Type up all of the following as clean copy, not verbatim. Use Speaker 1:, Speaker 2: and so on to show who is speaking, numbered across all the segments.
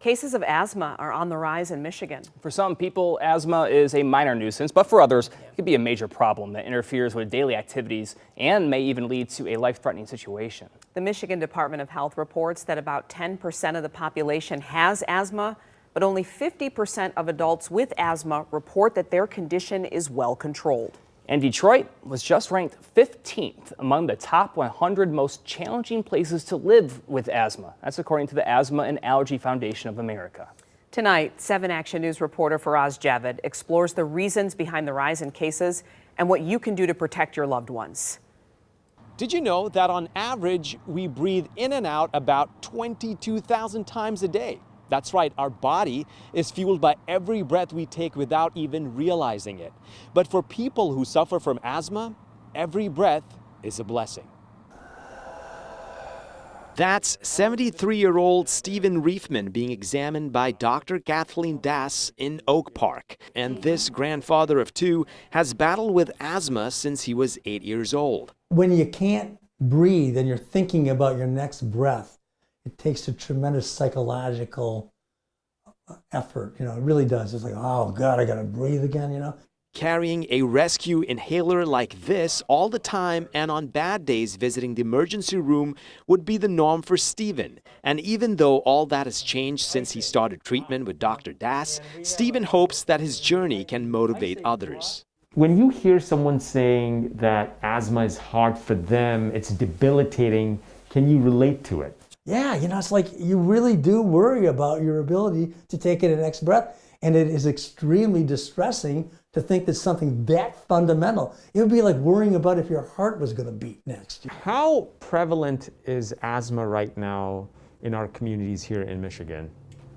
Speaker 1: Cases of asthma are on the rise in Michigan.
Speaker 2: For some people, asthma is a minor nuisance, but for others, it could be a major problem that interferes with daily activities and may even lead to a life-threatening situation.
Speaker 1: The Michigan Department of Health reports that about 10% of the population has asthma, but only 50% of adults with asthma report that their condition is well controlled.
Speaker 2: And Detroit was just ranked 15th among the top 100 most challenging places to live with asthma. That's according to the Asthma and Allergy Foundation of America.
Speaker 1: Tonight, 7 Action News reporter Faraz Javid explores the reasons behind the rise in cases and what you can do to protect your loved ones.
Speaker 3: Did you know that on average, we breathe in and out about 22,000 times a day? That's right, our body is fueled by every breath we take without even realizing it. But for people who suffer from asthma, every breath is a blessing. That's 73-year-old Stephen Reifman being examined by Dr. Kathleen Das in Oak Park. And this grandfather of 2 has battled with asthma since he was 8 years old.
Speaker 4: When you can't breathe and you're thinking about your next breath, it takes a tremendous psychological effort. It really does. It's like, oh God, I gotta breathe again,
Speaker 3: Carrying a rescue inhaler like this all the time and on bad days visiting the emergency room would be the norm for Stephen. And even though all that has changed since he started treatment with Dr. Das, Stephen hopes that his journey can motivate others.
Speaker 5: When you hear someone saying that asthma is hard for them, it's debilitating, can you relate to it?
Speaker 4: Yeah, it's like you really do worry about your ability to take in the next breath. And it is extremely distressing to think that something that fundamental, it would be like worrying about if your heart was going to beat next.
Speaker 5: How prevalent is asthma right now in our communities here in Michigan?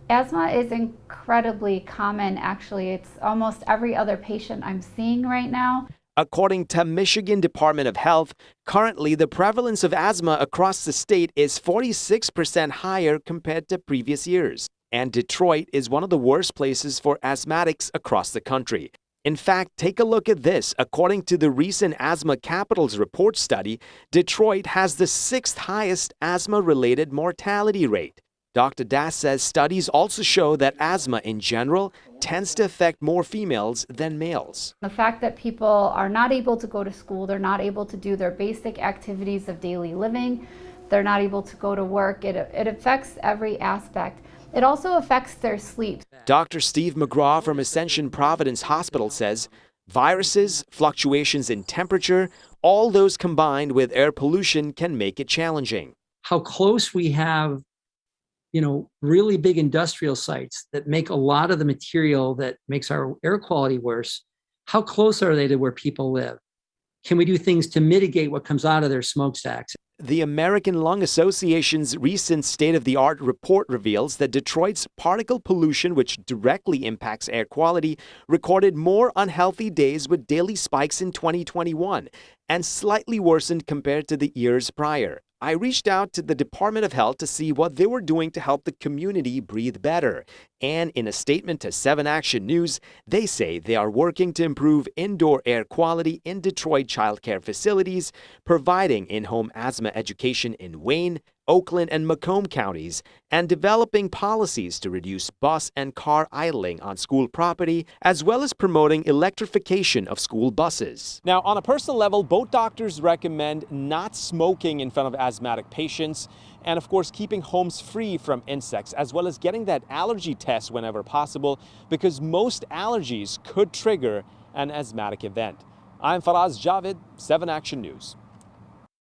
Speaker 6: Asthma is incredibly common, actually. It's almost every other patient I'm seeing right now.
Speaker 3: According to Michigan Department of Health, currently the prevalence of asthma across the state is 46% higher compared to previous years. And Detroit is one of the worst places for asthmatics across the country. In fact, take a look at this. According to the recent Asthma Capitals Report study, Detroit has the 6th highest asthma-related mortality rate. Dr. Das says studies also show that asthma in general tends to affect more females than males.
Speaker 6: The fact that people are not able to go to school, they're not able to do their basic activities of daily living, they're not able to go to work, it affects every aspect. It also affects their sleep.
Speaker 3: Dr. Steve McGraw from Ascension Providence Hospital says viruses, fluctuations in temperature, all those combined with air pollution can make it challenging.
Speaker 7: How close we have really big industrial sites that make a lot of the material that makes our air quality worse, how close are they to where people live? Can we do things to mitigate what comes out of their smokestacks?
Speaker 3: The American Lung Association's recent state-of-the-art report reveals that Detroit's particle pollution, which directly impacts air quality, recorded more unhealthy days with daily spikes in 2021 and slightly worsened compared to the years prior. I reached out to the Department of Health to see what they were doing to help the community breathe better. And in a statement to 7 Action News, they say they are working to improve indoor air quality in Detroit childcare facilities, providing in-home asthma education in Wayne, Oakland, and Macomb counties, and developing policies to reduce bus and car idling on school property, as well as promoting electrification of school buses. Now, on a personal level, both doctors recommend not smoking in front of asthmatic patients, and of course, keeping homes free from insects, as well as getting that allergy test whenever possible, because most allergies could trigger an asthmatic event. I'm Faraz Javid, 7 Action News.